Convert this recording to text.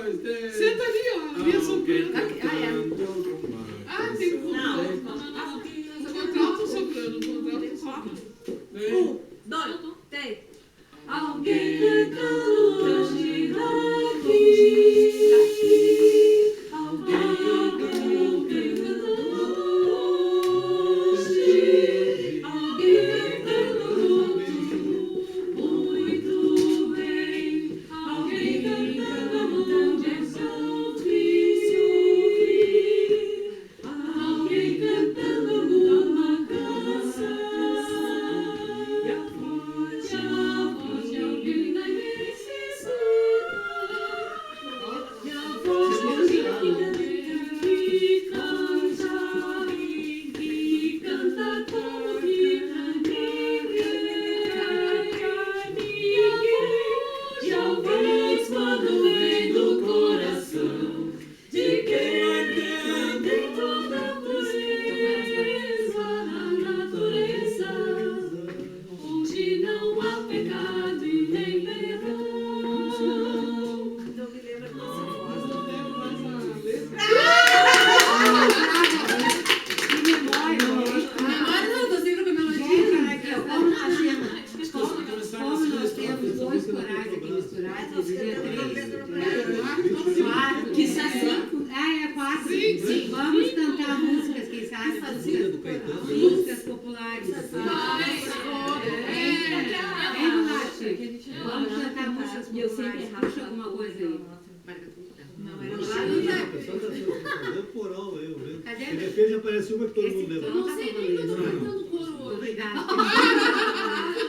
Senta ali, ó. Ali é soprano. Ah, tem contralto. Contralto soprano. Contralto soprano. 1, 2, 3. Alguém cantando hoje daqui. Alguém cantando hoje. Alguém cantando muito bem. Alguém cantando onde só vício ouvir. Alguém cantando uma canção. E a voz de alguém na imensidão. E a voz de alguém que canta como que ninguém. E a voz quando vem do coração de quem tem toda a pureza na natureza, onde não há pecado e nem perdão. Não me lembra dessa voz, não lembro mais a letra. Que memória! Memória não, tô sempre com a melodia. Como nós temos dois corais aqui misturados, eu diria 3, 4, que são 5. É 4. Sim. Vamos cantar músicas, quem sabe? Músicas populares. Vamos cantar músicas populares. Puxa alguma coisa aí. Não, era lá. O pessoal está fazendo coral aí, eu vejo. De repente aparece uma que todo mundo lembra. Não sei nem que eu tô cantando coro hoje. Obrigada.